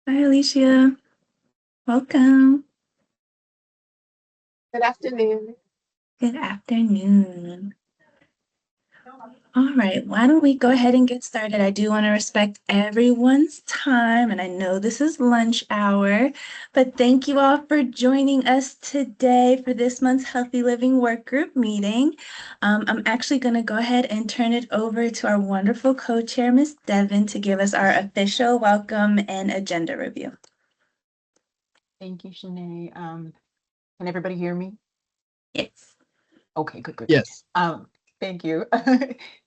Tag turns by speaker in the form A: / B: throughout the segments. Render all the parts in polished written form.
A: Hi, Alicia. Welcome.
B: Good afternoon.
A: Good afternoon. All right, why don't we go ahead and get started? I do want to respect everyone's time, and I know this is lunch hour, but thank you all for joining us today for this month's Healthy Living Work Group meeting. I'm actually going to go ahead and turn it over to our wonderful co-chair, Ms. Devon, to give us our official welcome and agenda review.
B: Thank you, Shanae. Can everybody hear me?
A: Yes.
B: Okay, good.
C: Yes.
B: Thank you.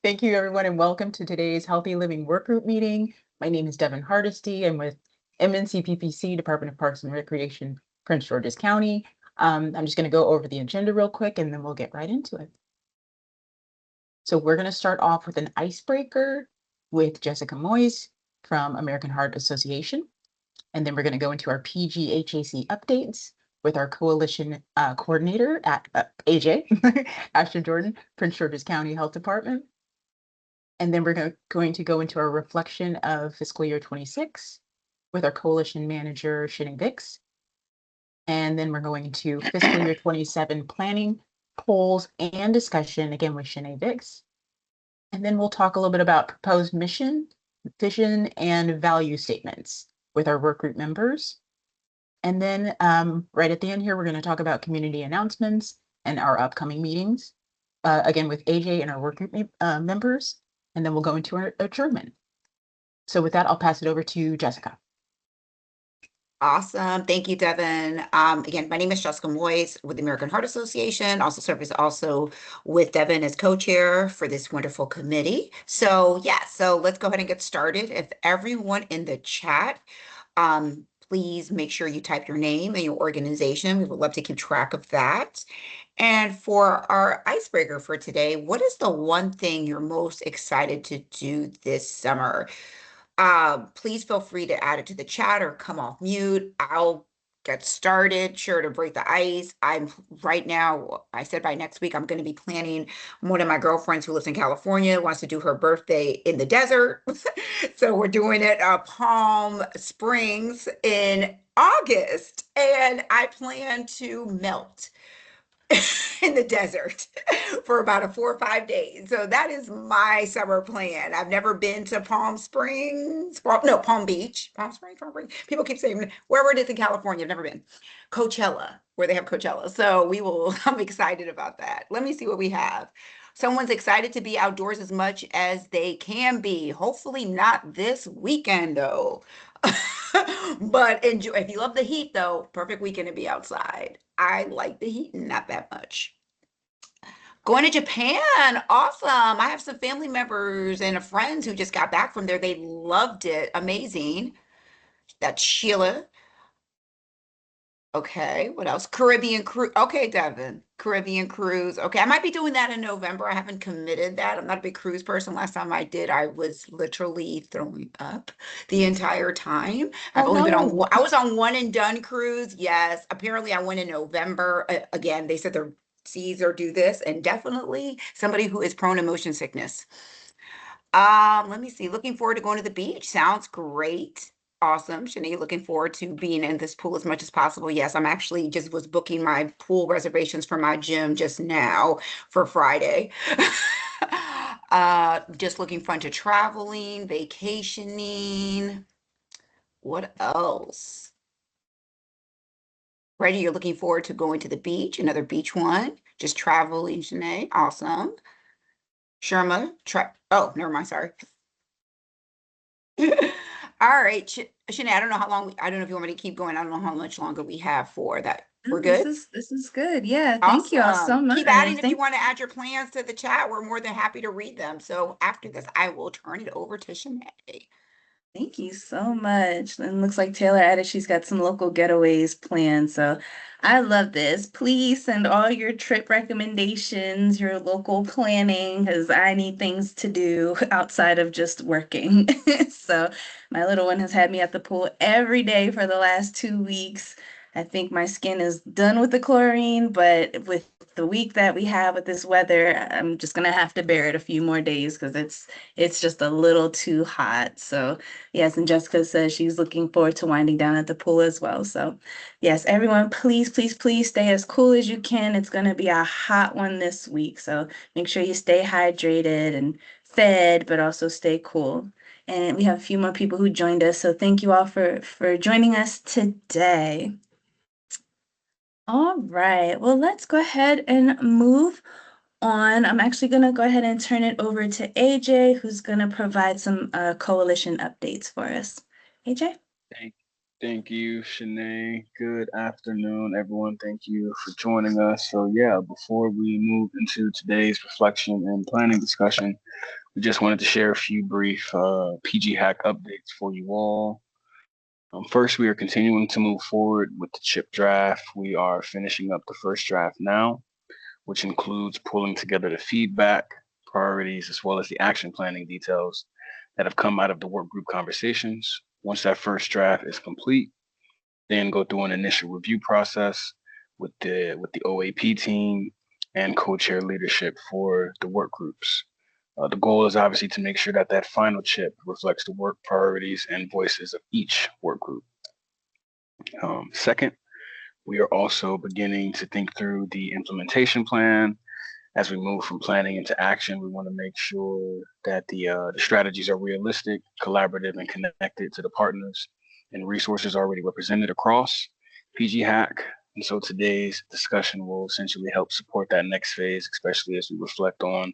B: Thank you, everyone, and welcome to today's Healthy Living Work Group meeting. My name is Devon Hardesty. I'm with MNCPPC, Department of Parks and Recreation, Prince George's County. I'm just going to go over the agenda real quick, and then we'll get right into it. So we're going to start off with an icebreaker with Jessica Moyes from American Heart Association. And then we're going to go into our PGHAC updates with our coalition coordinator at AJ, Ashton Jordan, Prince George's County Health Department. And then we're going to go into our reflection of fiscal year 26 with our coalition manager, Shanae Vicks. And then we're going to fiscal year 27 planning, polls, and discussion, again with Shanae Vicks. And then we'll talk a little bit about proposed mission, vision, and value statements with our work group members. And then right at the end here, we're going to talk about community announcements and our upcoming meetings, again with AJ and our work group members, and then we'll go into our adjournment. So with that, I'll pass it over to Jessica.
D: Awesome. Thank you, Devon. Again, my name is Jessica Moyes with the American Heart Association. Also serves also with Devon as co-chair for this wonderful committee. So let's go ahead and get started. If everyone in the chat, please make sure you type your name and your organization. We would love to keep track of that. And for our icebreaker for today, what is the one thing you're most excited to do this summer? Please feel free to add it to the chat or come off mute. I'll get started, sure to break the ice. I'm right now, I said by next week, I'm going to be planning. One of my girlfriends who lives in California wants to do her birthday in the desert. So we're doing it Palm Springs in August, and I plan to melt in the desert for about 4 or 5 days. So that is my summer plan. I've never been to Palm Springs. Well, no, Palm Beach. Palm Springs, Palm Springs. People keep saying wherever it is in California. I've never been. Coachella, where they have Coachella. So I'm excited about that. Let me see what we have. Someone's excited to be outdoors as much as they can be. Hopefully not this weekend, though. But enjoy. If you love the heat, though, perfect weekend to be outside. I like the heat, not that much. Going to Japan, awesome. I have some family members and friends who just got back from there. They loved it, amazing. That's Sheila. Okay, what else? Caribbean cruise. Okay, Devin, Caribbean cruise. Okay, I might be doing that in November. I haven't committed that. I'm not a big cruise person. Last time I did, I was literally throwing up the entire time. I've
B: Oh,
D: only been on
B: no.
D: I was on one and done cruise. Yes, apparently I went in November. Again, they said the seas are do this, and definitely somebody who is prone to motion sickness. Let me see. Looking forward to going to the beach. Sounds great. Awesome. Shanae, looking forward to being in this pool as much as possible. Yes, I'm actually just was booking my pool reservations for my gym just now for Friday. Just looking forward to traveling, vacationing. What else? Ready, you're looking forward to going to the beach, another beach one. Just traveling, Shanae. Awesome. Sherma, oh, never mind, sorry. All right, Shanae, I don't know how long I don't know if you want me to keep going. I don't know how much longer we have for that. We're good?
A: This is good. Yeah, thank you all so
D: Awesome.
A: much.
D: Keep adding if you want to add your plans to the chat. We're more than happy to read them. So after this, I will turn it over to Shanae.
A: Thank you so much. And looks like Taylor added she's got some local getaways planned. So I love this. Please send all your trip recommendations, your local planning, because I need things to do outside of just working. So my little one has had me at the pool every day for the last 2 weeks. I think my skin is done with the chlorine, but with the week that we have with this weather, I'm just gonna have to bear it a few more days because it's just a little too hot. So yes, and Jessica says she's looking forward to winding down at the pool as well. So yes, everyone, please, please, please stay as cool as you can. It's gonna be a hot one this week. So make sure you stay hydrated and fed, but also stay cool. And we have a few more people who joined us. So thank you all for joining us today. All right, well, let's go ahead and move on. I'm actually going to go ahead and turn it over to AJ, who's going to provide some coalition updates for us. AJ?
C: Thank, thank you, Shanae. Good afternoon, everyone. Thank you for joining us. So, yeah, before we move into today's reflection and planning discussion, we just wanted to share a few brief PGHAC updates for you all. First, we are continuing to move forward with the CHIP draft. We are finishing up the first draft now, which includes pulling together the feedback, priorities, as well as the action planning details that have come out of the work group conversations. Once that first draft is complete, then go through an initial review process with the OAP team and co-chair leadership for the work groups. The goal is obviously to make sure that that final chip reflects the work priorities and voices of each work group. Second, we are also beginning to think through the implementation plan. As we move from planning into action, we want to make sure that the strategies are realistic, collaborative, and connected to the partners and resources already represented across PGHAC. And so today's discussion will essentially help support that next phase, especially as we reflect on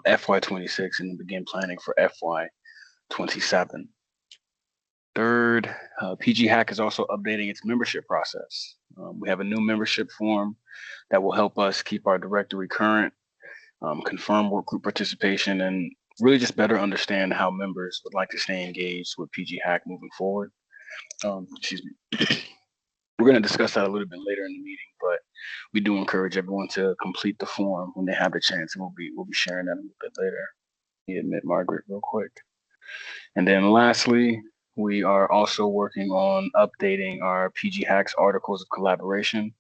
C: FY26 and begin planning for FY27. Third, PGHAC is also updating its membership process. We have a new membership form that will help us keep our directory current, confirm work group participation, and really just better understand how members would like to stay engaged with PGHAC moving forward. Excuse me. We're going to discuss that a little bit later in the meeting, but we do encourage everyone to complete the form when they have the chance, and we'll be sharing that a little bit later. Let me admit Margaret real quick. And then lastly, we are also working on updating our PGHAC's articles of collaboration.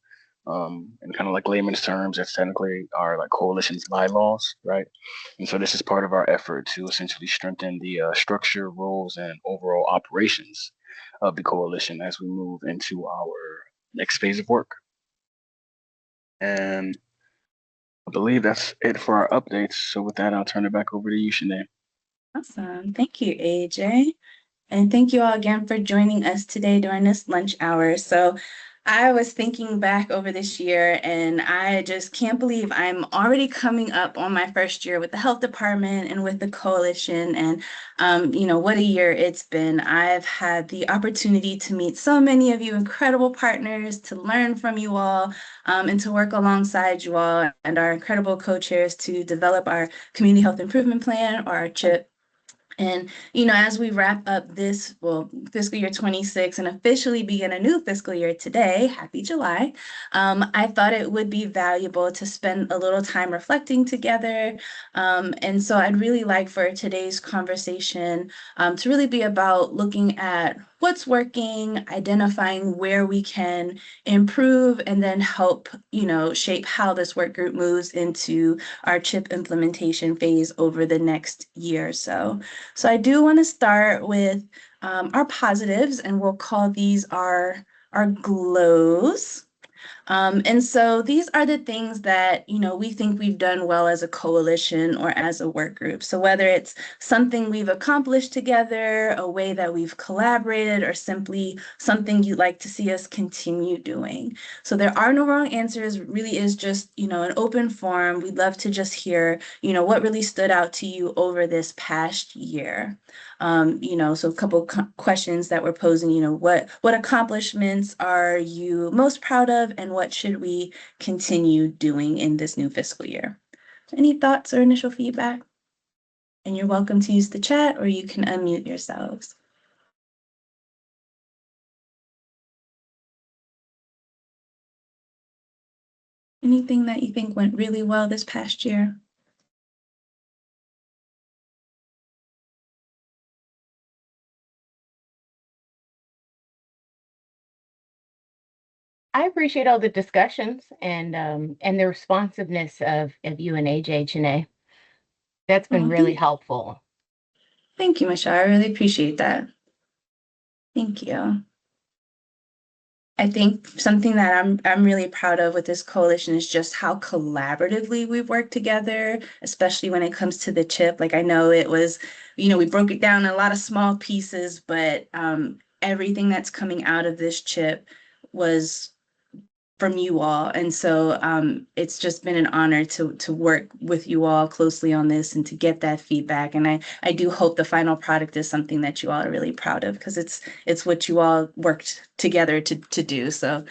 C: In kind of like layman's terms, that's technically our like coalition's bylaws, right? And so this is part of our effort to essentially strengthen the structure, roles, and overall operations of the coalition as we move into our next phase of work. And I believe that's it for our updates. So with that, I'll turn it back over to you, Shanae.
A: Awesome. Thank you, AJ. And thank you all again for joining us today during this lunch hour. So I was thinking back over this year, and I just can't believe I'm already coming up on my first year with the health department and with the coalition. And, what a year it's been. I've had the opportunity to meet so many of you incredible partners, to learn from you all, and to work alongside you all and our incredible co-chairs to develop our community health improvement plan, or our CHIP. And, as we wrap up this, fiscal year 26 and officially begin a new fiscal year today, happy July, I thought it would be valuable to spend a little time reflecting together. And so I'd really like for today's conversation to really be about looking at what's working, identifying where we can improve, and then help, shape how this work group moves into our CHIP implementation phase over the next year or so. So I do want to start with our positives, and we'll call these our glows. And so these are the things that, we think we've done well as a coalition or as a work group. So whether it's something we've accomplished together, a way that we've collaborated, or simply something you'd like to see us continue doing. So there are no wrong answers. It really is just, an open forum. We'd love to just hear, what really stood out to you over this past year. So a couple questions that we're posing, what accomplishments are you most proud of, and what should we continue doing in this new fiscal year? So any thoughts or initial feedback? And you're welcome to use the chat, or you can unmute yourselves. Anything that you think went really well this past year?
E: I appreciate all the discussions and the responsiveness of you and AJ Chene. That's been
A: Oh,
E: really helpful.
A: thank you, Michelle. I really appreciate that. Thank you. I think something that I'm really proud of with this coalition is just how collaboratively we've worked together, especially when it comes to the chip. Like I know it was, we broke it down in a lot of small pieces, but everything that's coming out of this chip was from you all. And so it's just been an honor to work with you all closely on this and to get that feedback. And I do hope the final product is something that you all are really proud of because it's what you all worked together to do. So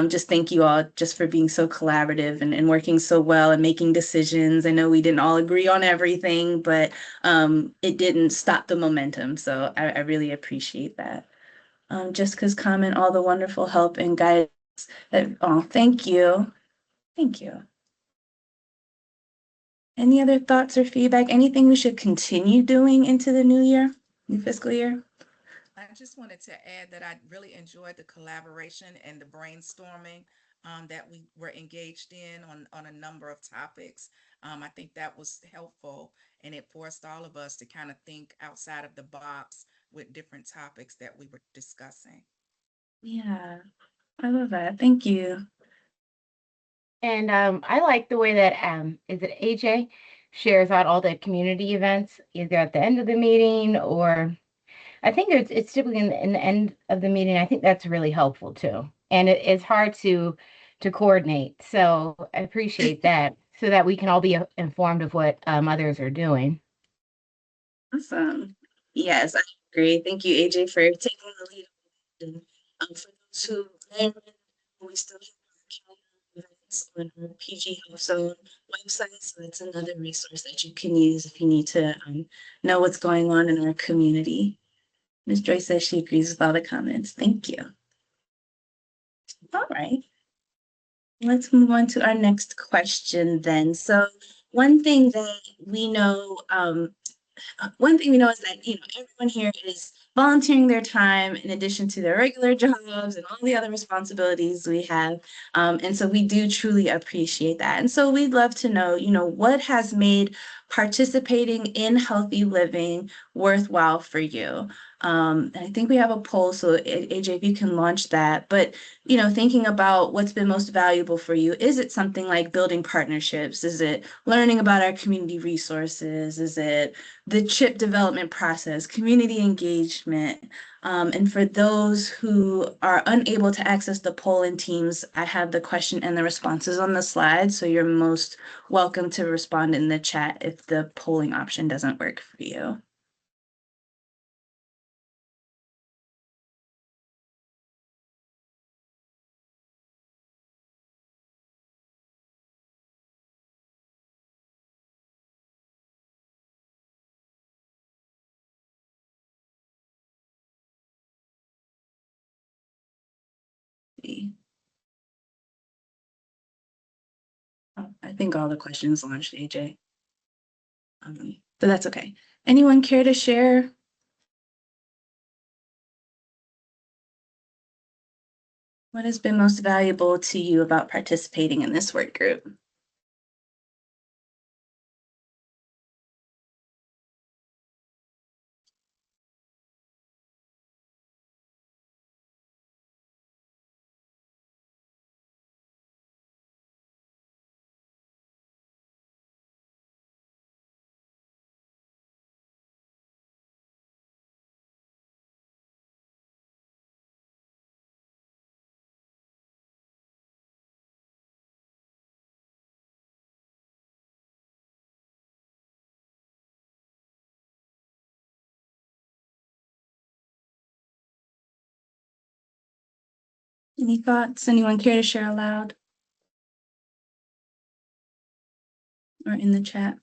A: just thank you all just for being so collaborative and working so well and making decisions. I know we didn't all agree on everything, but it didn't stop the momentum. So I really appreciate that. Jessica's comment, all the wonderful help and guidance. Oh, thank you. Thank you. Any other thoughts or feedback? Anything we should continue doing into the new year, new fiscal year?
F: I just wanted to add that I really enjoyed the collaboration and the brainstorming that we were engaged in on a number of topics. I think that was helpful and it forced all of us to kind of think outside of the box with different topics that we were discussing.
A: Yeah, I love that. Thank you.
E: And I like the way that is it AJ shares out all the community events either at the end of the meeting or I think it's typically in the end of the meeting. I think that's really helpful too. And it's hard to coordinate. So I appreciate that so that we can all be informed of what others are doing.
A: Awesome. Yes, I agree. Thank you, AJ, for taking the lead. And for those who may or may not know, we still have our calendar events on our PGHAC zone website. So that's another resource that you can use if you need to know what's going on in our community. Ms. Joyce says she agrees with all the comments. Thank you. All right. Let's move on to our next question then. So one thing that we know, one thing we know is that everyone here is volunteering their time in addition to their regular jobs and all the other responsibilities we have, and so we do truly appreciate that. And so we'd love to know, what has made participating in healthy living worthwhile for you. And I think we have a poll, so AJ, if you can launch that. But thinking about what's been most valuable for you, is it something like building partnerships? Is it learning about our community resources? Is it the chip development process, community engagement? And for those who are unable to access the poll in Teams, I have the question and the responses on the slide. So you're most welcome to respond in the chat if the polling option doesn't work for you. See. Oh, I think all the questions launched, AJ. But that's okay. Anyone care to share? What has been most valuable to you about participating in this work group? Any thoughts? Anyone care to share aloud or in the chat?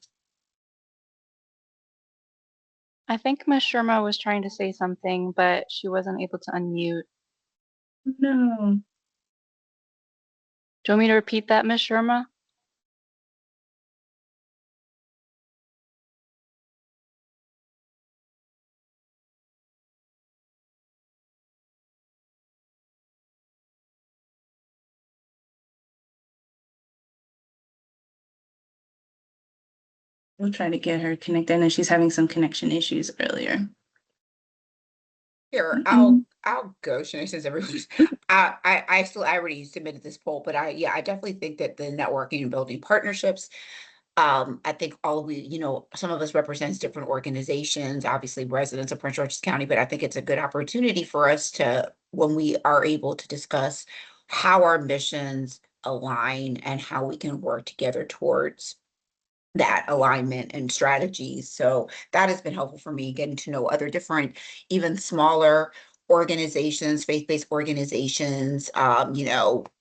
G: I think Miss Sharma was trying to say something, but she wasn't able to unmute.
A: No.
G: Do you want me to repeat that, Miss Sharma?
A: We'll try to get her connected. I know she's having some connection issues earlier.
D: Here,
A: Mm-mm.
D: I'll go. Shanae says everyone's. I already submitted this poll, but I definitely think that the networking and building partnerships. I think some of us represents different organizations, obviously residents of Prince George's County, but I think it's a good opportunity for us to, when we are able to discuss how our missions align and how we can work together towards that alignment and strategies. So that has been helpful for me, getting to know other different, even smaller organizations, faith-based organizations.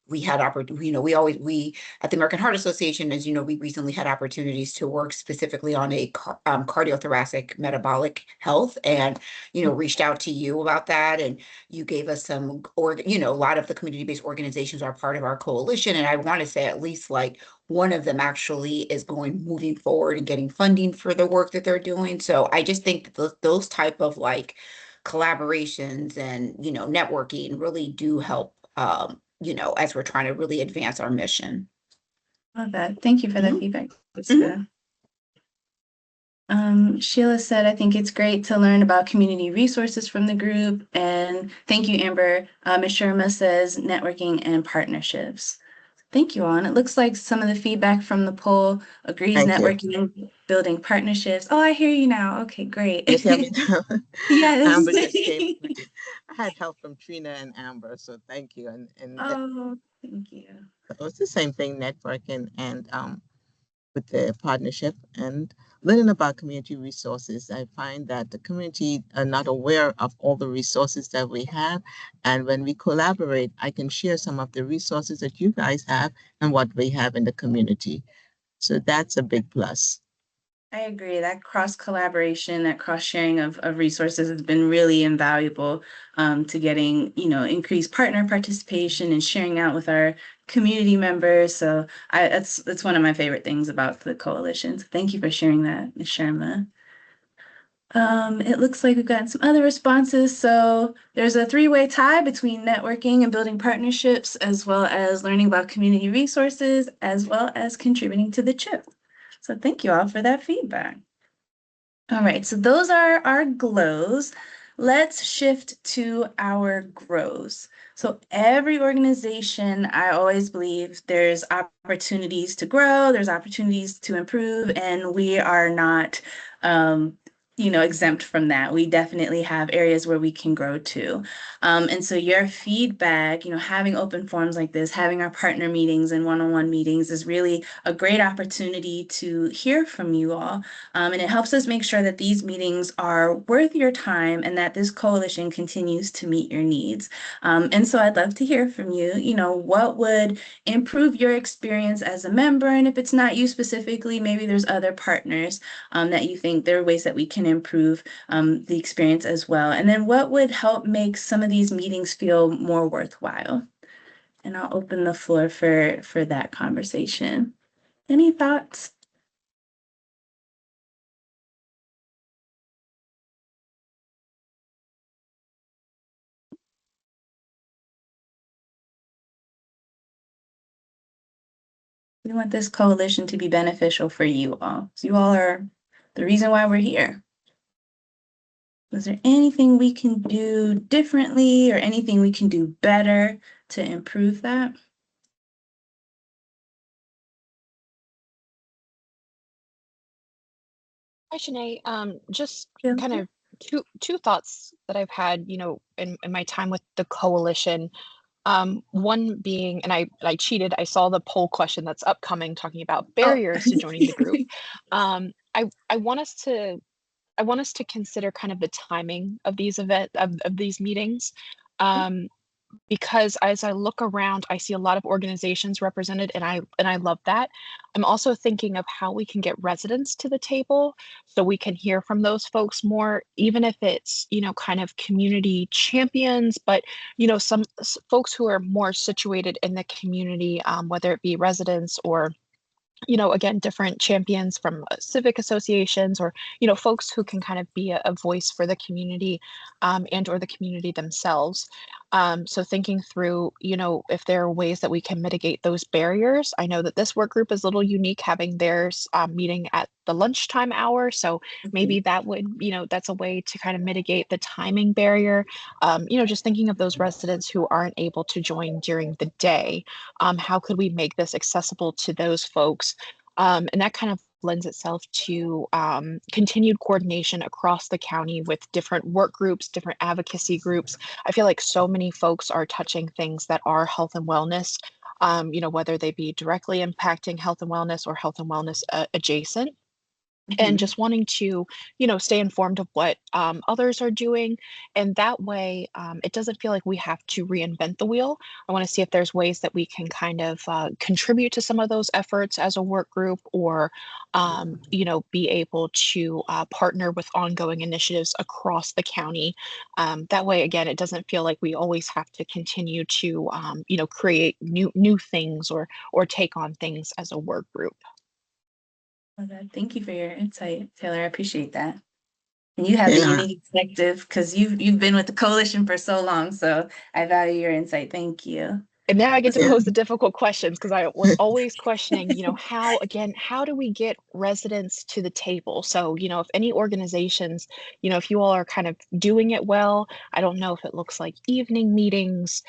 D: We had we at the American Heart Association, as you know, we recently had opportunities to work specifically on a cardiothoracic metabolic health, and reached out to you about that, and you gave us a lot of the community-based organizations are part of our coalition, and I want to say at least like one of them actually is moving forward and getting funding for the work that they're doing. So I just think that those type of like collaborations and networking really do help, as we're trying to really advance our mission.
A: Love that. Thank you for that
D: Mhm.
A: feedback, Jessica. Sheila said, I think it's great to learn about community resources from the group. And thank you, Amber. Ms. Sharma says networking and partnerships. Thank you all. And it looks like some of the feedback from the poll agrees
H: Thank you.
A: networking and building partnerships. Oh, I hear you now. Okay, great.
H: You hear me now?
A: Yes.
H: Amber just came. I had help from Trina and Amber, so thank you. And
A: Oh, thank you.
H: it was the same thing, networking and with the partnership and learning about community resources. I find that the community are not aware of all the resources that we have. And when we collaborate, I can share some of the resources that you guys have and what we have in the community. So that's a big plus.
A: I agree. That cross collaboration, that cross sharing of resources has been really invaluable to getting, increased partner participation and sharing out with our community members. So that's one of my favorite things about the coalition. So thank you for sharing that, Ms. Sharma. It looks like we've gotten some other responses. So there's a three-way tie between networking and building partnerships, as well as learning about community resources, as well as contributing to the CHIP. So thank you all for that feedback. All right, so those are our glows. Let's shift to our grows. So every organization, I always believe there's opportunities to grow, there's opportunities to improve, and we are not exempt from that. We definitely have areas where we can grow too. And so your feedback, having open forums like this, having our partner meetings and one-on-one meetings is really a great opportunity to hear from you all. And it helps us make sure that these meetings are worth your time and that this coalition continues to meet your needs. And so I'd love to hear from you, what would improve your experience as a member? And if it's not you specifically, maybe there's other partners that you think there are ways that we can improve the experience as well. And then what would help make some of these meetings feel more worthwhile? And I'll open the floor for that conversation. Any thoughts? We want this coalition to be beneficial for you all. So you all are the reason why we're here. Is there anything we can do differently or anything we can do better to improve that?
I: Hi, Shanae. Just
A: Yeah.
I: kind of two thoughts that I've had, in my time with the coalition. One being, and I cheated, I saw the poll question that's upcoming talking about
A: Oh.
I: barriers to joining the group. I want us to consider kind of the timing of these these meetings. Because as I look around, I see a lot of organizations represented, and I love that. I'm also thinking of how we can get residents to the table so we can hear from those folks more, even if it's, kind of community champions, but, some folks who are more situated in the community, whether it be residents or again, different champions from civic associations or, folks who can kind of be a voice for the community and or the community themselves. So thinking through, if there are ways that we can mitigate those barriers. I know that this work group is a little unique, having theirs meeting at the lunchtime hour. So maybe that would, that's a way to kind of mitigate the timing barrier. Just thinking of those residents who aren't able to join during the day. How could we make this accessible to those folks? And that kind of lends itself to continued coordination across the county with different work groups, different advocacy groups. I feel like so many folks are touching things that are health and wellness, whether they be directly impacting health and wellness or health and wellness adjacent. And just wanting to, stay informed of what others are doing. And that way, it doesn't feel like we have to reinvent the wheel. I want to see if there's ways that we can kind of contribute to some of those efforts as a work group, or, be able to partner with ongoing initiatives across the county. That way, again, it doesn't feel like we always have to continue to, create new things or take on things as a work group.
A: Thank you for your insight, Taylor. I appreciate that. And you have a
H: Yeah.
A: unique perspective because you've been with the coalition for so long. So I value your insight. Thank you.
I: And now I get to
H: Yeah.
I: pose the difficult questions, because I was always questioning, how do we get residents to the table? So, if any organizations, if you all are kind of doing it well, I don't know if it looks like evening meetings,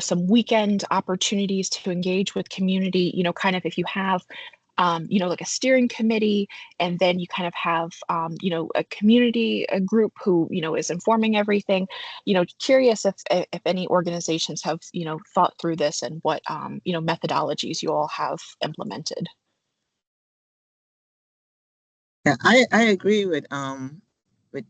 I: some weekend opportunities to engage with community, kind of if you have like a steering committee, and then you kind of have, a community, a group who, is informing everything. Curious if any organizations have, thought through this, and what, methodologies you all have implemented.
H: Yeah, I agree with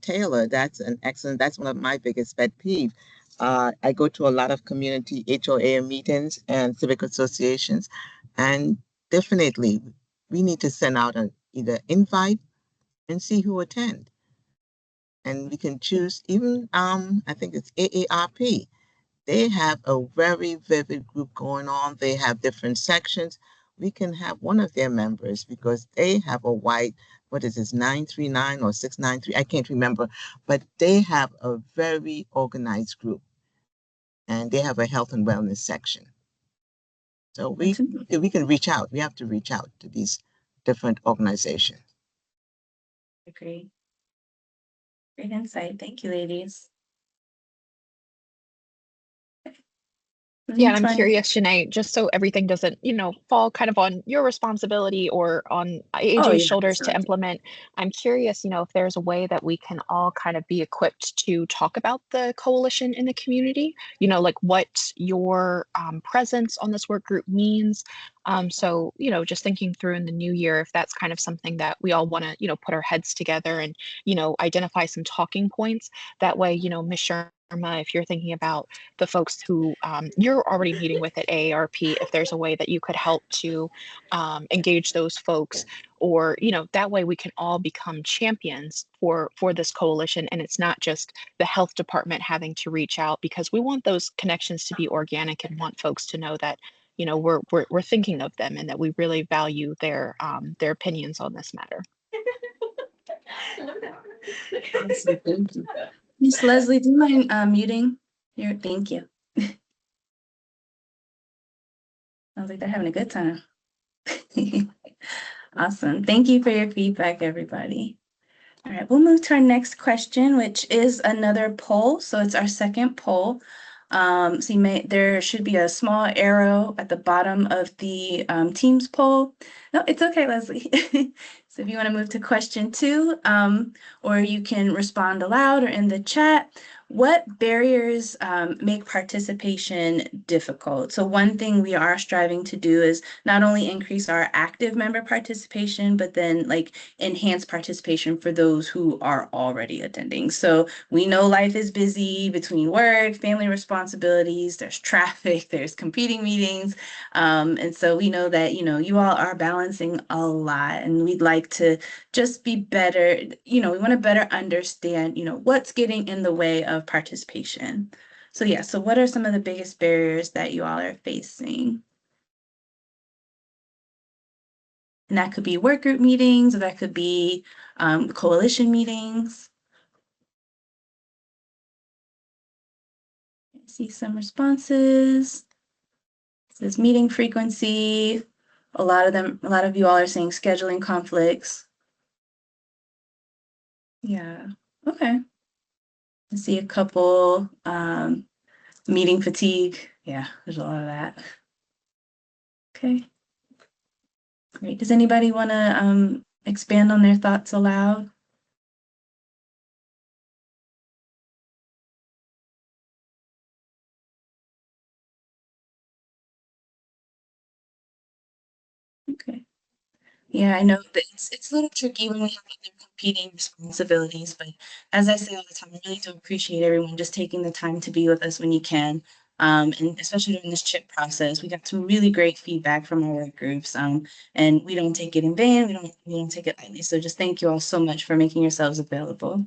H: Taylor. That's that's one of my biggest pet peeve. I go to a lot of community HOA meetings and civic associations, and definitely we need to send out an either invite and see who attend. And we can choose even I think it's AARP. They have a very vivid group going on. They have different sections. We can have one of their members, because they have a wide, what is this, 939 or 693? I can't remember, but they have a very organized group, and they have a health and wellness section. So we can reach out. We have to reach out to these different organizations.
A: Great. Great insight. Thank you, ladies.
I: Yeah, and I'm curious, Shanae, just so everything doesn't, fall kind of on your responsibility or on AJ's shoulders to implement. I'm curious, if there's a way that we can all kind of be equipped to talk about the coalition in the community, like what your presence on this work group means. So, just thinking through in the new year, if that's kind of something that we all want to, put our heads together and, identify some talking points. That way, Ms. Sharma, if you're thinking about the folks who you're already meeting with at AARP, if there's a way that you could help to engage those folks, or that way we can all become champions for this coalition, and it's not just the health department having to reach out, because we want those connections to be organic and want folks to know that we're thinking of them, and that we really value their opinions on this matter.
A: Thank you. Miss Leslie, do you mind muting here? Thank you. Sounds like they're having a good time. Awesome. Thank you for your feedback, everybody. All right, we'll move to our next question, which is another poll. So it's our second poll. So there should be a small arrow at the bottom of the Teams poll. No, it's okay, Leslie. So if you want to move to question 2, or you can respond aloud or in the chat. What barriers make participation difficult? So one thing we are striving to do is not only increase our active member participation, but then enhance participation for those who are already attending. So we know life is busy between work, family responsibilities, there's traffic, there's competing meetings. And so we know that, you all are balancing a lot, and we'd like to just be better. We want to better understand, what's getting in the way of participation. So yeah, so what are some of the biggest barriers that you all are facing? And that could be work group meetings, or that could be coalition meetings. See some responses. It says meeting frequency. A lot of you all are saying scheduling conflicts. Yeah, okay. I see a couple, meeting fatigue. Yeah, there's a lot of that. Okay. Great. Does anybody want to expand on their thoughts aloud? Okay. Yeah, I know that it's a little tricky when we have other competing responsibilities, but as I say all the time, I really do appreciate everyone just taking the time to be with us when you can. And especially during this chip process, we got some really great feedback from our work groups. And we don't take it in vain. We don't take it lightly. So just thank you all so much for making yourselves available.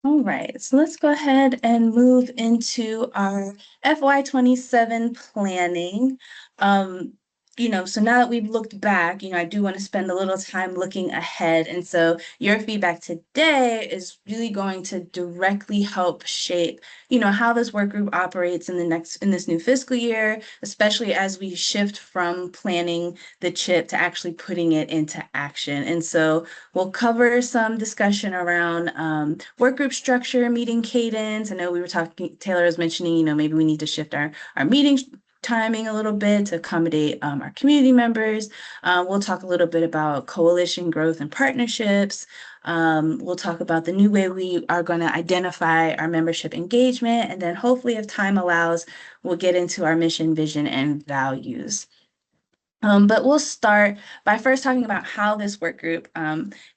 A: All right, so let's go ahead and move into our FY27 planning. So now that we've looked back, I do want to spend a little time looking ahead. And so your feedback today is really going to directly help shape, how this work group operates in this new fiscal year, especially as we shift from planning the chip to actually putting it into action. And so we'll cover some discussion around work group structure, meeting cadence. I know we were talking, Taylor was mentioning, maybe we need to shift our meeting timing a little bit to accommodate our community members. We'll talk a little bit about coalition growth and partnerships. We'll talk about the new way we are going to identify our membership engagement. And then hopefully, if time allows, we'll get into our mission, vision, and values. But we'll start by first talking about how this work group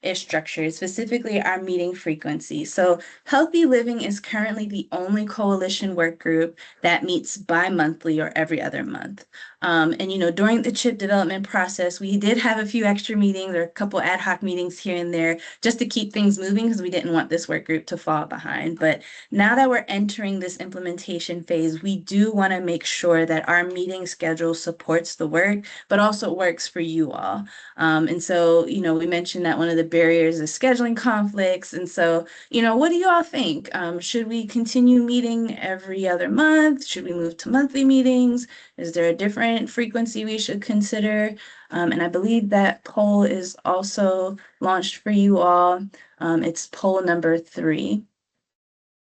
A: is structured, specifically our meeting frequency. So Healthy Living is currently the only coalition work group that meets bi-monthly or every other month. During the chip development process, we did have a few extra meetings or a couple ad hoc meetings here and there just to keep things moving because we didn't want this work group to fall behind. But now that we're entering this implementation phase, we do want to make sure that our meeting schedule supports the work, but also works for you all. And so, we mentioned that one of the barriers is scheduling conflicts. And so, what do you all think? Should we continue meeting every other month? Should we move to monthly meetings? Is there a different frequency we should consider? And I believe that poll is also launched for you all. It's poll number 3.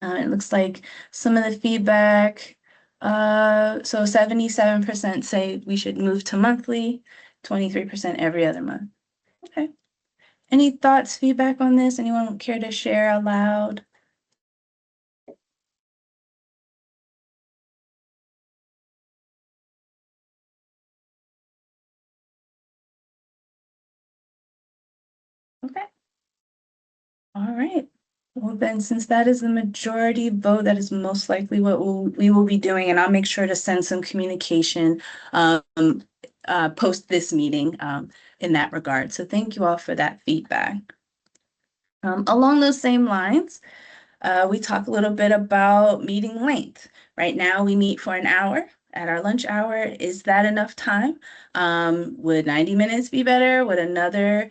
A: It looks like some of the feedback, so 77% say we should move to monthly, 23% every other month. Okay. Any thoughts, feedback on this? Anyone care to share aloud? Okay. All right. Well, then, since that is the majority vote, that is most likely what we will be doing, and I'll make sure to send some communication post this meeting in that regard. So thank you all for that feedback. Along those same lines, we talk a little bit about meeting length. Right now, we meet for an hour at our lunch hour. Is that enough time? Would 90 minutes be better? Would another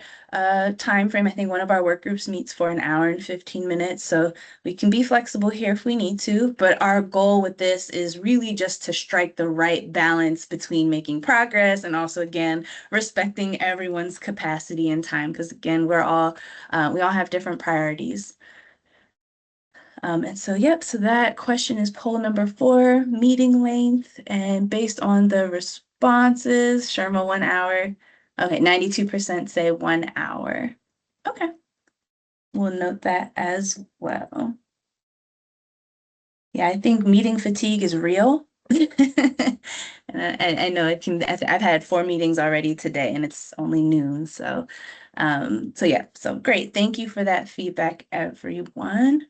A: time frame? I think one of our work groups meets for an hour and 15 minutes. So we can be flexible here if we need to. But our goal with this is really just to strike the right balance between making progress and also, again, respecting everyone's capacity and time. Because again, we all have different priorities. And so, so that question is poll number 4, meeting length. And based on the responses, Sharma, 1 hour. Okay, 92% say 1 hour. Okay. We'll note that as well. Yeah, I think meeting fatigue is real. And I know it can, I've had 4 meetings already today and it's only noon. So great. Thank you for that feedback, everyone.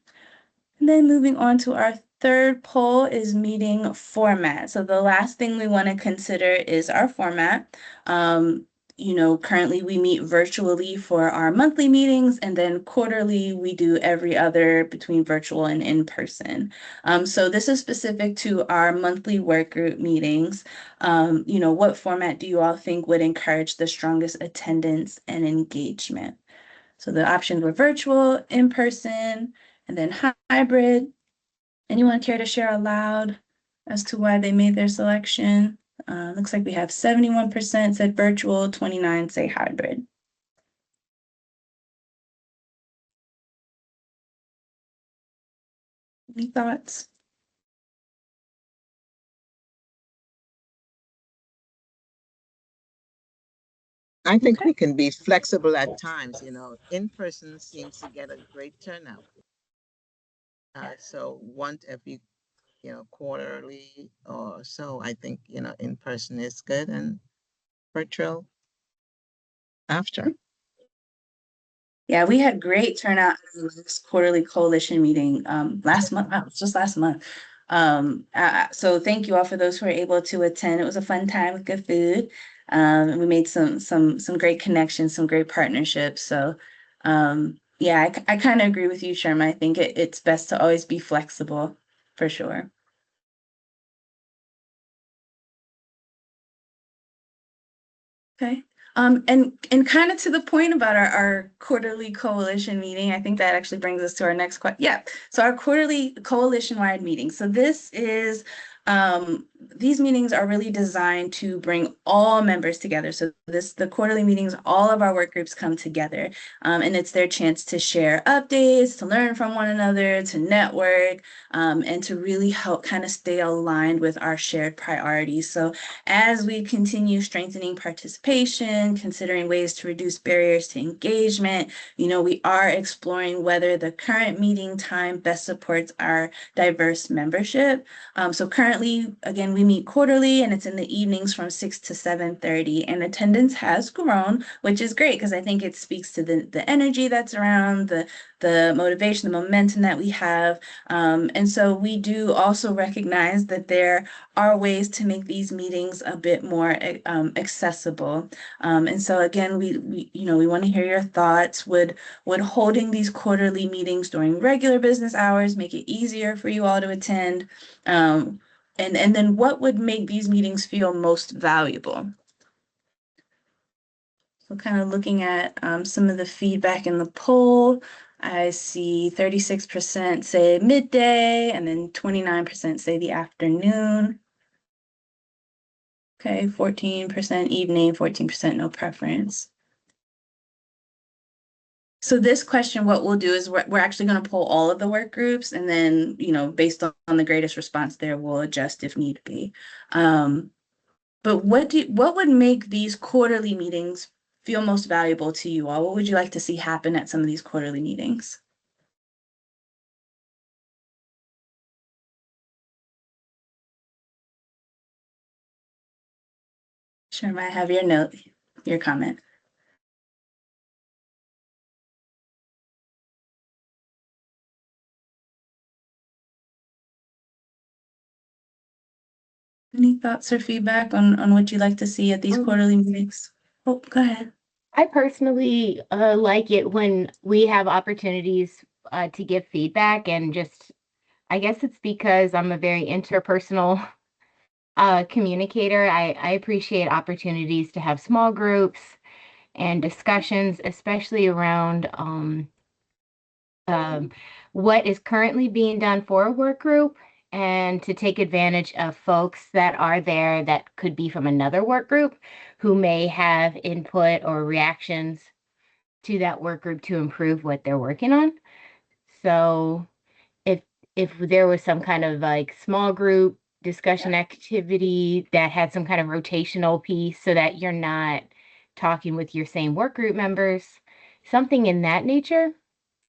A: And then moving on to our third poll is meeting format. So the last thing we want to consider is our format. Currently we meet virtually for our monthly meetings, and then quarterly we do every other between virtual and in person. So this is specific to our monthly work group meetings. What format do you all think would encourage the strongest attendance and engagement? So the options were virtual, in person, and then hybrid. Anyone care to share aloud as to why they made their selection? Looks like we have 71% said virtual, 29 say hybrid. Any thoughts?
H: I think
A: Okay.
H: we can be flexible at times, you know, in person seems to get a great turnout. So once every, you know, quarterly or so, I think, you know, in person is good and virtual after.
A: Yeah, we had great turnout in the last quarterly coalition meeting last month. Wow, it was just last month. So thank you all for those who were able to attend. It was a fun time with good food. And we made some great connections, some great partnerships. So yeah, I kind of agree with you, Sharma. I think it's best to always be flexible for sure. Okay. And kind of to the point about our quarterly coalition meeting, I think that actually brings us to our next question. Yeah. So our quarterly coalition-wide meeting. So this is these meetings are really designed to bring all members together. So the quarterly meetings, all of our work groups come together, and it's their chance to share updates, to learn from one another, to network, and to really help kind of stay aligned with our shared priorities. So as we continue strengthening participation, considering ways to reduce barriers to engagement, we are exploring whether the current meeting time best supports our diverse membership. So currently, again, we meet quarterly and it's in the evenings from 6 to 7:30, and attendance has grown, which is great because I think it speaks to the energy that's around, the motivation, the momentum that we have. And so we do also recognize that there are ways to make these meetings a bit more accessible. And so again, we want to hear your thoughts. Would holding these quarterly meetings during regular business hours make it easier for you all to attend? And then what would make these meetings feel most valuable? So kind of looking at some of the feedback in the poll, I see 36% say midday and then 29% say the afternoon. Okay, 14% evening, 14% no preference. So this question, what we'll do is we're actually going to poll all of the work groups, and then, based on the greatest response there, we'll adjust if need be. But what would make these quarterly meetings feel most valuable to you all? What would you like to see happen at some of these quarterly meetings? Sure, might have your note, your comment. Any thoughts or feedback on what you'd like to see at these quarterly meetings? Oh, go ahead.
E: I personally like it when we have opportunities to give feedback, and just, I guess it's because I'm a very interpersonal communicator. I appreciate opportunities to have small groups and discussions, especially around what is currently being done for a work group, and to take advantage of folks that are there that could be from another work group who may have input or reactions to that work group to improve what they're working on. So if there was some kind of like small group discussion activity that had some kind of rotational piece so that you're not talking with your same work group members, something in that nature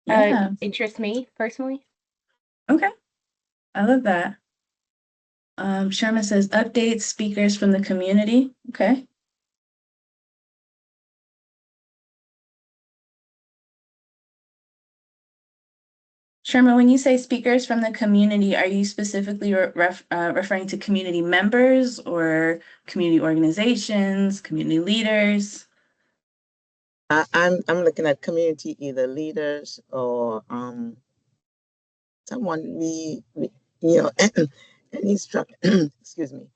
A: Yeah.
E: interests me personally.
A: Okay. I love that. Sherman says updates, speakers from the community. Okay. Sherman, when you say speakers from the community, are you specifically referring to community members or community organizations, community leaders?
H: I'm looking at community either leaders or someone we any structure excuse me,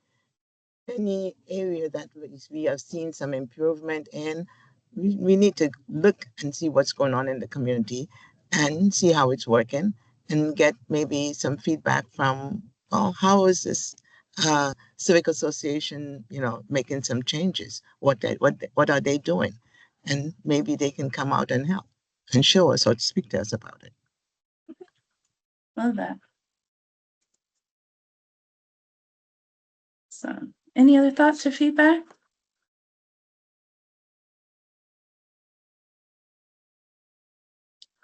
H: any area that we have seen some improvement in. We need to look and see what's going on in the community and see how it's working and get maybe some feedback from, well, how is this civic association, making some changes? What are they doing? And maybe they can come out and help and show us or speak to us about it.
A: Love that. So, any other thoughts or feedback?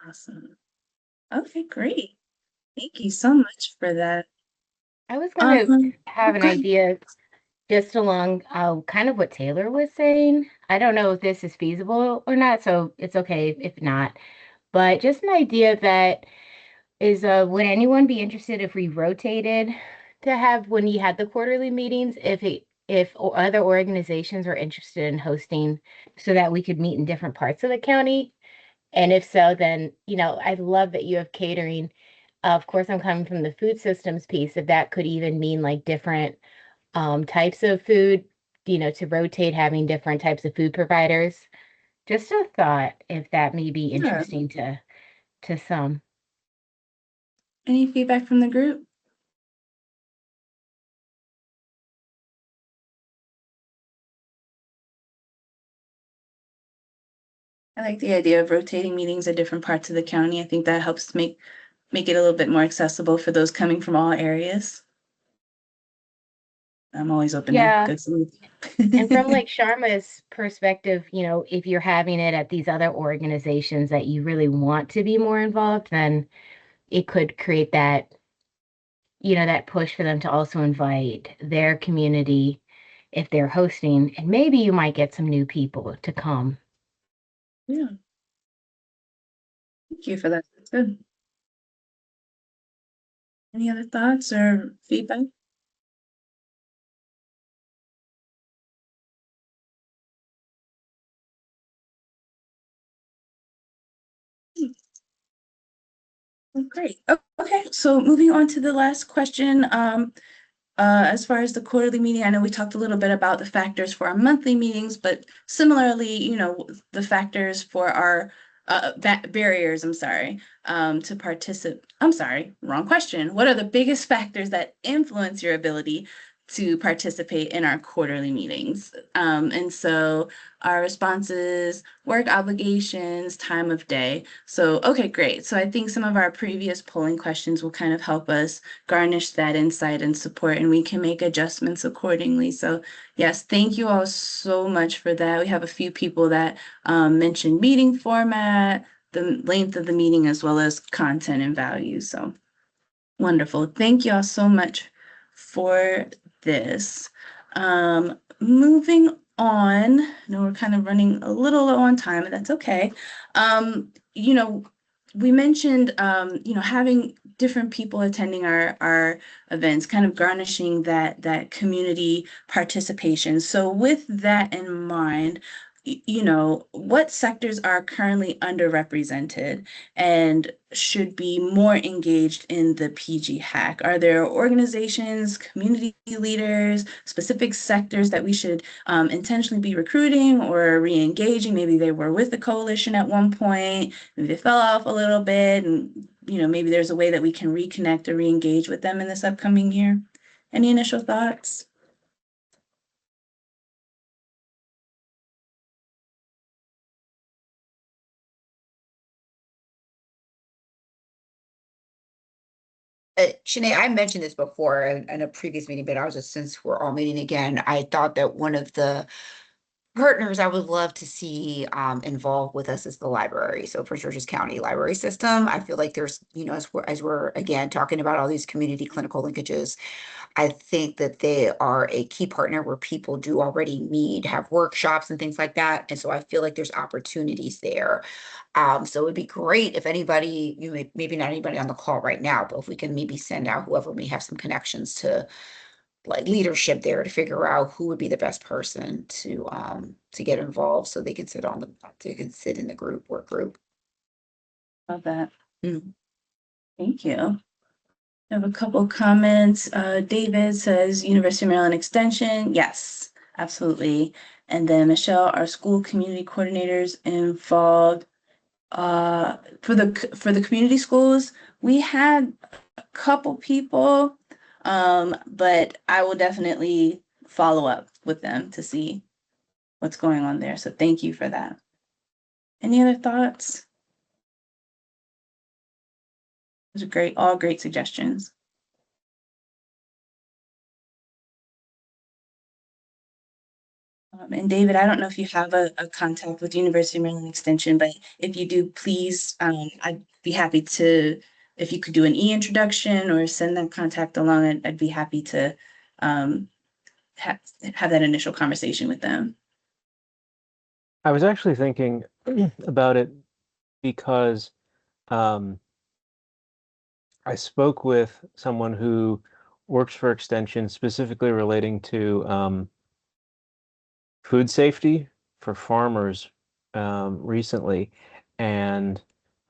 A: Awesome. Okay, great. Thank you so much for that.
E: I was going to have an
A: go ahead.
E: idea just along kind of what Taylor was saying. I don't know if this is feasible or not, so it's okay if not. But just an idea that is, would anyone be interested if we rotated to have when you had the quarterly meetings, if other organizations are interested in hosting so that we could meet in different parts of the county? And if so, then, I love that you have catering. Of course, I'm coming from the food systems piece, if that could even mean like different types of food, to rotate having different types of food providers. Just a thought if that may be
A: Yeah.
E: interesting to some.
A: Any feedback from the group? I like the idea of rotating meetings at different parts of the county. I think that helps make it a little bit more accessible for those coming from all areas. I'm always open to
E: Yeah.
A: good food.
E: And from like Sharma's perspective, if you're having it at these other organizations that you really want to be more involved, then it could create that, that push for them to also invite their community if they're hosting, and maybe you might get some new people to come.
A: Yeah. Thank you for that. That's good. Any other thoughts or feedback? Great. Okay, so moving on to the last question. As far as the quarterly meeting, I know we talked a little bit about the factors for our monthly meetings, but similarly, the factors for our barriers, I'm sorry, to participate. I'm sorry, wrong question. What are the biggest factors that influence your ability to participate in our quarterly meetings? And so our responses, work obligations, time of day. So, okay, great. So I think some of our previous polling questions will kind of help us garnish that insight and support, and we can make adjustments accordingly. So yes, thank you all so much for that. We have a few people that mentioned meeting format, the length of the meeting, as well as content and value. So wonderful. Thank you all so much for this. Moving on, I know we're kind of running a little low on time, but that's okay. We mentioned, having different people attending our events, kind of garnishing that community participation. So with that in mind, what sectors are currently underrepresented and should be more engaged in the PGHAC? Are there organizations, community leaders, specific sectors that we should intentionally be recruiting or re-engaging? Maybe they were with the coalition at one point, maybe they fell off a little bit, and maybe there's a way that we can reconnect or re-engage with them in this upcoming year. Any initial thoughts?
D: Shanae, I mentioned this before in a previous meeting, but since we're all meeting again, I thought that one of the partners I would love to see involved with us is the library. So for Georges County Library System, I feel like there's, as we're again talking about all these community clinical linkages, I think that they are a key partner where people do already meet, have workshops and things like that. And so I feel like there's opportunities there. So it'd be great if anybody, maybe not anybody on the call right now, but if we can maybe send out whoever may have some connections to like leadership there to figure out who would be the best person to get involved so they can sit in the work group.
A: Love that.
D: Mhm.
A: Thank you. I have a couple comments. David says University of Maryland Extension. Yes, absolutely. And then Michelle, our school community coordinators involved. For the community schools, we had a couple people, but I will definitely follow up with them to see what's going on there. So thank you for that. Any other thoughts? Those are great, all great suggestions. And David, I don't know if you have a contact with University of Maryland Extension, but if you do, please, I'd be happy to, if you could do an e-introduction or send that contact along, I'd be happy to um, have that initial conversation with them.
J: I was actually thinking about it because I spoke with someone who works for Extension specifically relating to food safety for farmers recently, and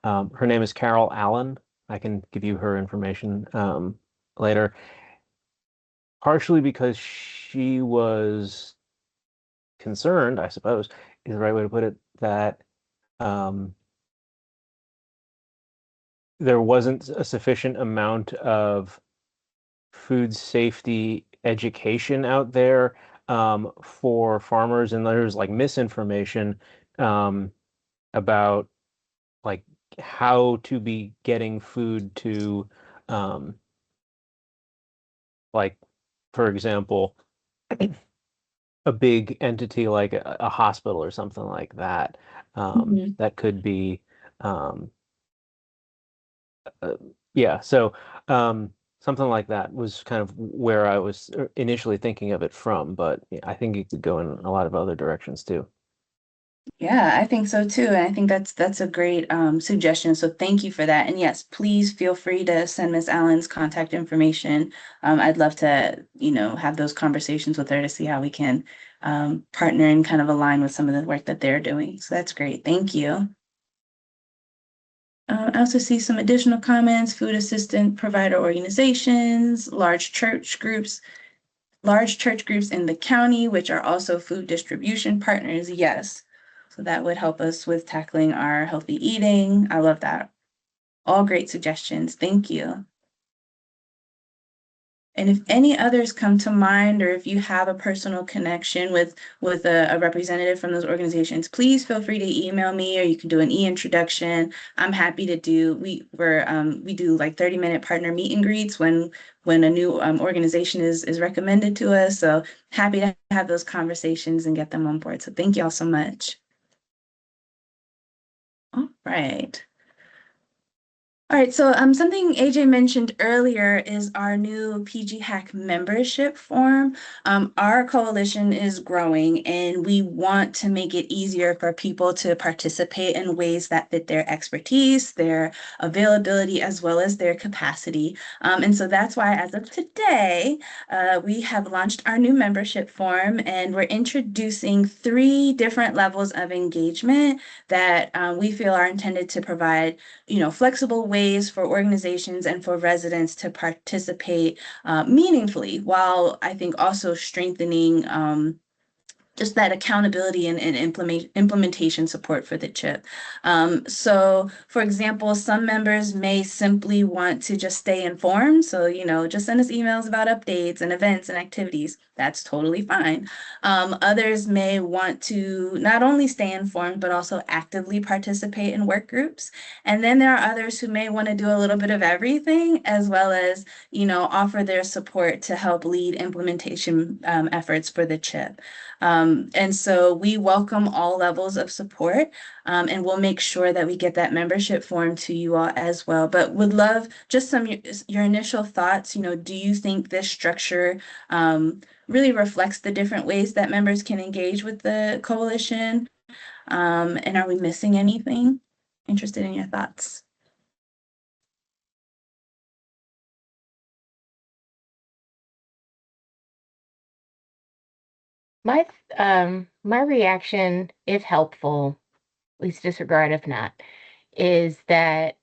J: her name is Carol Allen. I can give you her information later. Partially because she was concerned, I suppose, is the right way to put it, that there wasn't a sufficient amount of food safety education out there for farmers, and there's like misinformation about like how to be getting food to like, for example, a big entity like a hospital or something like that. That could be yeah, so something like that was kind of where I was initially thinking of it from, but yeah, I think it could go in a lot of other directions too.
A: Yeah, I think so too. And I think that's a great suggestion. So thank you for that. And yes, please feel free to send Miss Allen's contact information. I'd love to, have those conversations with her to see how we can partner and kind of align with some of the work that they're doing. So that's great. Thank you. I also see some additional comments, food assistant provider organizations, large church groups in the county, which are also food distribution partners. Yes. So that would help us with tackling our healthy eating. I love that. All great suggestions. Thank you. And if any others come to mind, or if you have a personal connection with a representative from those organizations, please feel free to email me, or you can do an e-introduction. I'm happy to do. We do like 30-minute partner meet and greets when a new organization is recommended to us. So happy to have those conversations and get them on board. So thank you all so much. All right. All right, so something AJ mentioned earlier is our new PGHAC membership form. Our coalition is growing, and we want to make it easier for people to participate in ways that fit their expertise, their availability, as well as their capacity. And so that's why, as of today, we have launched our new membership form, and we're introducing 3 different levels of engagement that we feel are intended to provide flexible ways for organizations and for residents to participate meaningfully, while I think also strengthening just that accountability and implementation support for the CHIP. So, for example, some members may simply want to just stay informed. So, just send us emails about updates and events and activities. That's totally fine. Others may want to not only stay informed, but also actively participate in work groups. And then there are others who may want to do a little bit of everything, as well as, offer their support to help lead implementation efforts for the CHIP. And so we welcome all levels of support, and we'll make sure that we get that membership form to you all as well. But would love just your initial thoughts. Do you think this structure really reflects the different ways that members can engage with the coalition? And are we missing anything? Interested in your thoughts.
E: My reaction, if helpful, please disregard if not, is that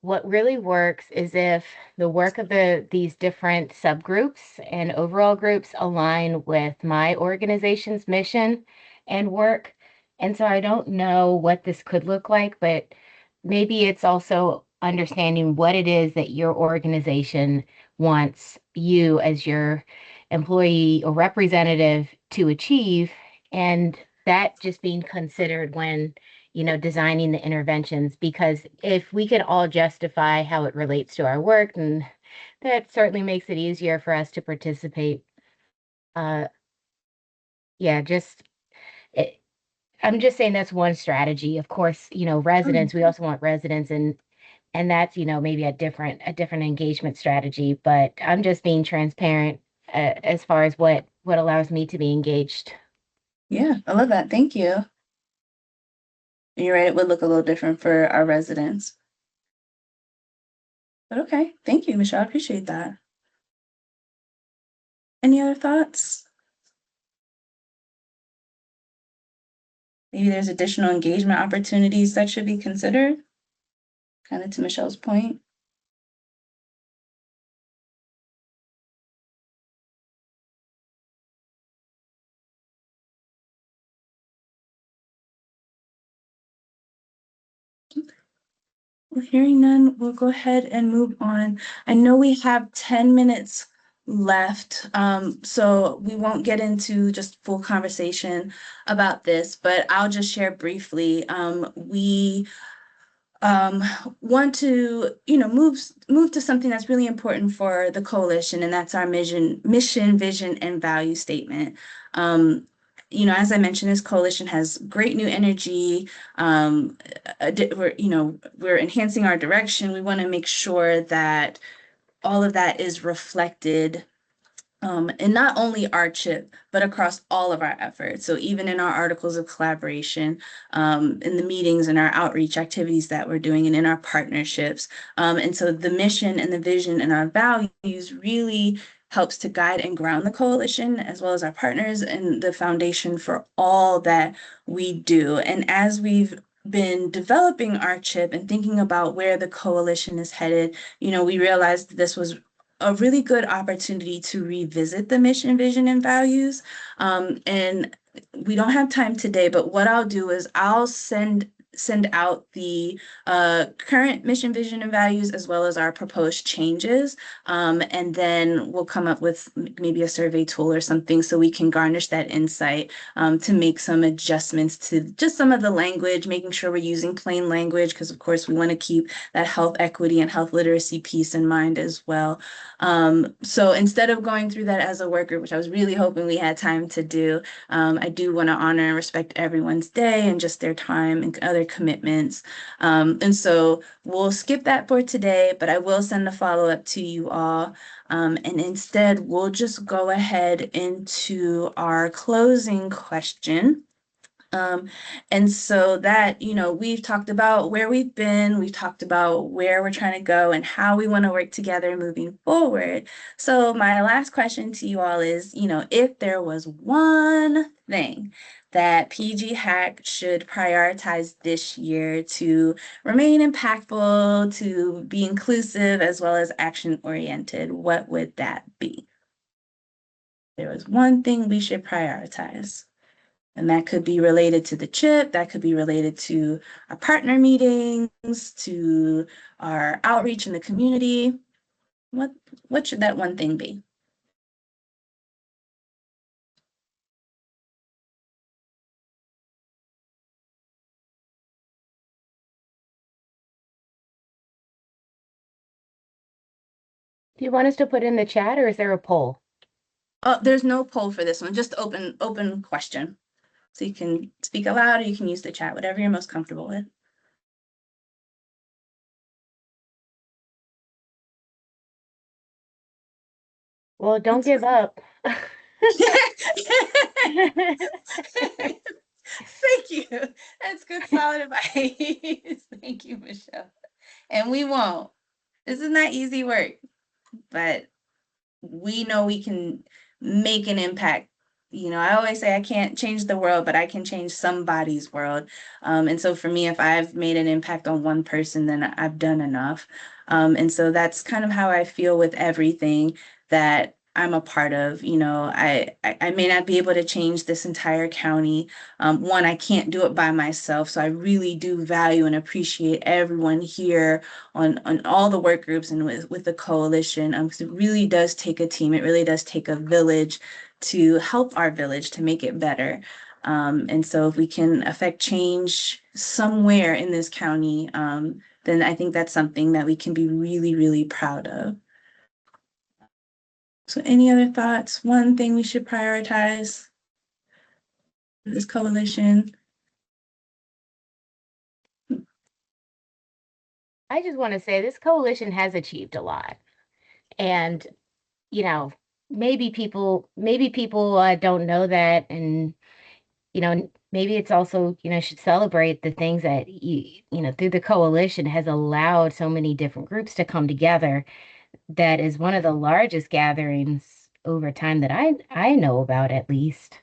E: what really works is if the work of these different subgroups and overall groups align with my organization's mission and work. And so I don't know what this could look like, but maybe it's also understanding what it is that your organization wants you as your employee or representative to achieve, and that just being considered when, designing the interventions. Because if we can all justify how it relates to our work, then that certainly makes it easier for us to participate. Uh, yeah, just it, I'm just saying that's one strategy. Of course, residents, we also want residents, and that's, maybe a different engagement strategy, but I'm just being transparent as far as what allows me to be engaged.
A: Yeah, I love that. Thank you. And you're right, it would look a little different for our residents. But okay, thank you, Michelle. I appreciate that. Any other thoughts? Maybe there's additional engagement opportunities that should be considered, kind of to Michelle's point. Well, hearing none, we'll go ahead and move on. I know we have 10 minutes left, so we won't get into just full conversation about this, but I'll just share briefly. We want to, move to something that's really important for the coalition, and that's our mission, vision, and value statement. As I mentioned, this coalition has great new energy. We're enhancing our direction. We want to make sure that all of that is reflected and not only our chip, but across all of our efforts. So even in our articles of collaboration, in the meetings and our outreach activities that we're doing, and in our partnerships. And so the mission and the vision and our values really helps to guide and ground the coalition, as well as our partners, and the foundation for all that we do. And as we've been developing our chip and thinking about where the coalition is headed, we realized this was a really good opportunity to revisit the mission, vision, and values. And we don't have time today, but what I'll do is I'll send out the current mission, vision, and values, as well as our proposed changes. And then we'll come up with maybe a survey tool or something so we can garnish that insight to make some adjustments to just some of the language, making sure we're using plain language, because of course we want to keep that health equity and health literacy piece in mind as well. So instead of going through that as a work group, which I was really hoping we had time to do, I do want to honor and respect everyone's day and just their time and other commitments. And so we'll skip that for today, but I will send a follow-up to you all. And instead, we'll just go ahead into our closing question. And so that, we've talked about where we've been, we've talked about where we're trying to go and how we want to work together moving forward. So my last question to you all is, if there was one thing that PGHAC should prioritize this year to remain impactful, to be inclusive, as well as action-oriented, what would that be? There was one thing we should prioritize. And that could be related to the chip, that could be related to our partner meetings, to our outreach in the community. What should that one thing be?
E: Do you want us to put in the chat, or is there a poll?
A: Oh, there's no poll for this one, just open question. So you can speak aloud, or you can use the chat, whatever you're most comfortable with.
E: Well, don't give up.
A: Thank you. That's good, solid advice. Thank you, Michelle. And we won't. This is not easy work, but we know we can make an impact. I always say I can't change the world, but I can change somebody's world. And so for me, if I've made an impact on one person, then I've done enough. And so that's kind of how I feel with everything, that I'm a part of. You know, I may not be able to change this entire county. One, I can't do it by myself. So I really do value and appreciate everyone here on all the work groups and with the coalition. 'Cause it really does take a team. It really does take a village to help our village to make it better. And so if we can affect change somewhere in this county, then I think that's something that we can be really, really proud of. So any other thoughts? One thing we should prioritize for this coalition?
E: I just want to say this coalition has achieved a lot. And, you know, maybe people don't know that. And, you know, maybe it's also, you know, should celebrate the things that, you know, through the coalition has allowed so many different groups to come together. That is one of the largest gatherings over time that I know about, at least.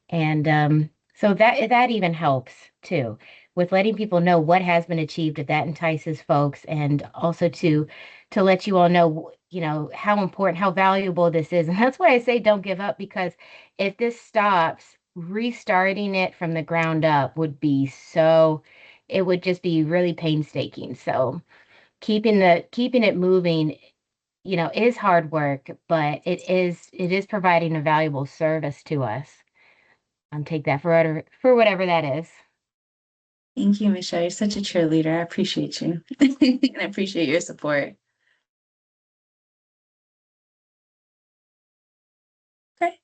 E: And so that even helps too, with letting people know what has been achieved. That entices folks, and also to let you all know, you know, how important, how valuable this is. And that's why I say don't give up, because if this stops, restarting it from the ground up would be so, it would just be really painstaking. So keeping it moving, you know, is hard work, but it is providing a valuable service to us. Take that for whatever that is.
A: Thank you, Michelle. You're such a cheerleader. I appreciate you. And I appreciate your support. Okay.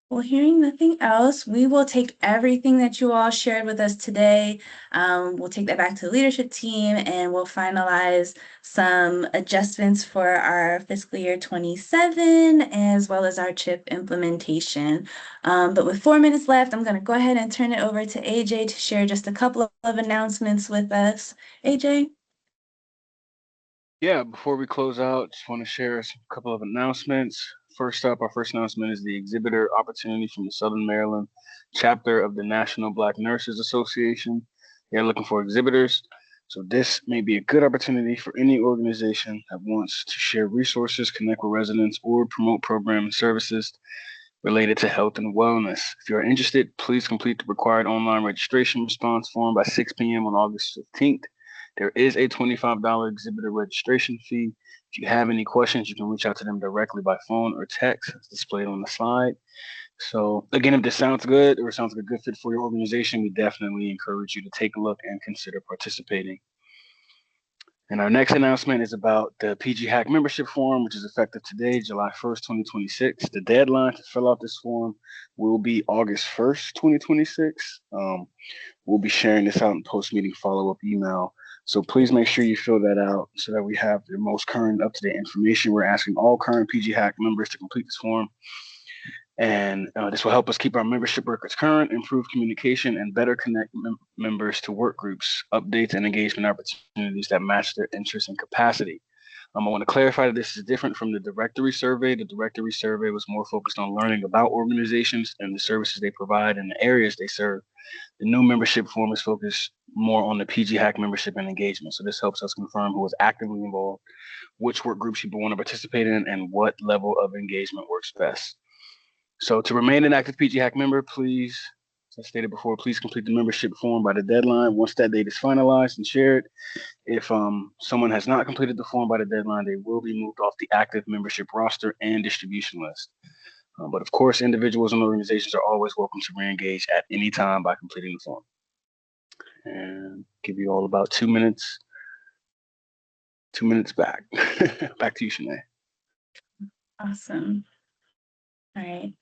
A: Well, hearing nothing else, we will take everything that you all shared with us today. We'll take that back to the leadership team, and we'll finalize some adjustments for our fiscal year 27, as well as our CHIP implementation. But with 4 minutes left, I'm going to go ahead and turn it over to AJ to share just a couple of announcements with us. AJ?
C: Yeah, before we close out, just want to share a couple of announcements. First up, our first announcement is the exhibitor opportunity from the Southern Maryland chapter of the National Black Nurses Association. They're looking for exhibitors. So this may be a good opportunity for any organization that wants to share resources, connect with residents, or promote programs and services related to health and wellness. If you are interested, please complete the required online registration response form by 6 p.m. on August 15th. There is a $25 exhibitor registration fee. If you have any questions, you can reach out to them directly by phone or text, as displayed on the slide. So again, if this sounds good or sounds like a good fit for your organization, we definitely encourage you to take a look and consider participating. And our next announcement is about the PGHAC membership form, which is effective today, July 1st, 2026. The deadline to fill out this form will be August 1st, 2026. We'll be sharing this out in post-meeting follow-up email. So please make sure you fill that out so that we have the most current up-to-date information. We're asking all current PGHAC members to complete this form. And this will help us keep our membership records current, improve communication, and better connect members to work groups, updates, and engagement opportunities that match their interests and capacity. I want to clarify that this is different from the directory survey. The directory survey was more focused on learning about organizations and the services they provide and the areas they serve. The new membership form is focused more on the PGHAC membership and engagement. So this helps us confirm who is actively involved, which work groups people want to participate in, and what level of engagement works best. So to remain an active PGHAC member, please, as I stated before, please complete the membership form by the deadline. Once that date is finalized and shared, if someone has not completed the form by the deadline, they will be moved off the active membership roster and distribution list. But of course, individuals and organizations are always welcome to re-engage at any time by completing the form. And give you all about 2 minutes. 2 minutes back. Back to you, Shanae.
A: Awesome. All right.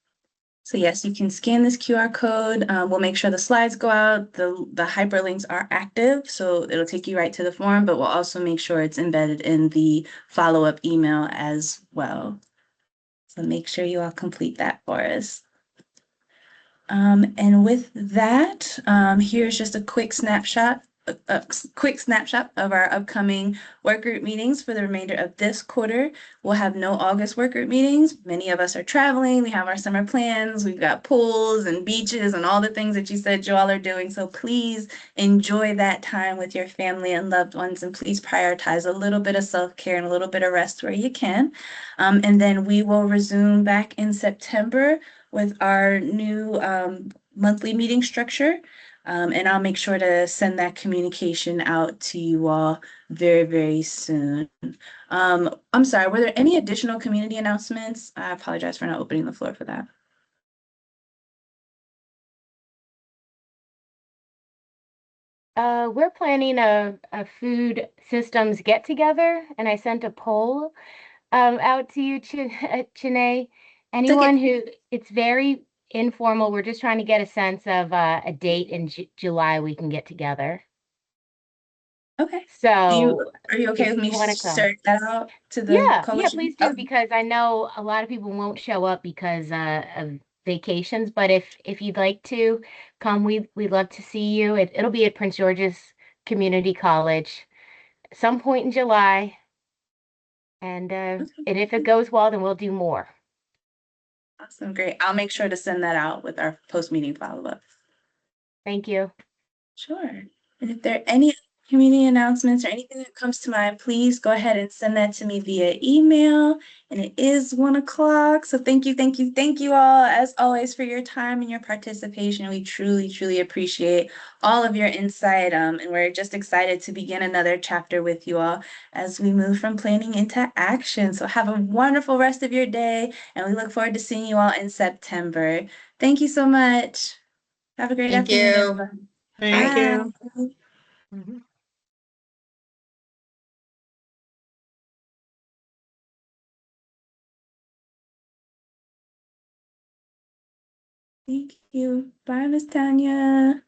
A: So yes, you can scan this QR code. We'll make sure the slides go out. The hyperlinks are active, so it'll take you right to the form, but we'll also make sure it's embedded in the follow-up email as well. So make sure you all complete that for us. And with that, here's just a quick snapshot a quick snapshot of our upcoming work group meetings for the remainder of this quarter. We'll have no August work group meetings. Many of us are traveling. We have our summer plans. We've got pools and beaches and all the things that you said you all are doing. So please enjoy that time with your family and loved ones, and please prioritize a little bit of self-care and a little bit of rest where you can. And then we will resume back in September with our new monthly meeting structure. And I'll make sure to send that communication out to you all very, very soon. I'm sorry, were there any additional community announcements? I apologize for not opening the floor for that.
E: We're planning a food systems get together, and I sent a poll out to you, Chanae. Anyone who, it's very informal. We're just trying to get a sense of a date in July we can get together.
A: Okay.
E: So
A: are you okay
E: if
A: with me
E: you wanna come.
A: sharing that out to the
E: Yeah,
A: coalition?
E: please do,
A: Okay.
E: because I know a lot of people won't show up because of vacations. But if you'd like to come, we'd love to see you. It'll be at Prince George's Community College some point in July. And if it goes well, then we'll do more.
A: Awesome, great. I'll make sure to send that out with our post-meeting follow-up.
E: Thank you.
A: Sure. And if there are any community announcements or anything that comes to mind, please go ahead and send that to me via email. And it is 1 o'clock. So thank you all, as always, for your time and your participation. We truly, truly appreciate all of your insight. And we're just excited to begin another chapter with you all as we move from planning into action. So have a wonderful rest of your day. And we look forward to seeing you all in September. Thank you so much. Have a great
D: Thank
A: afternoon,
D: you.
A: everyone.
B: Thank you.
A: Bye.
D: Mhm.
A: Thank you. Bye, Miss Tanya.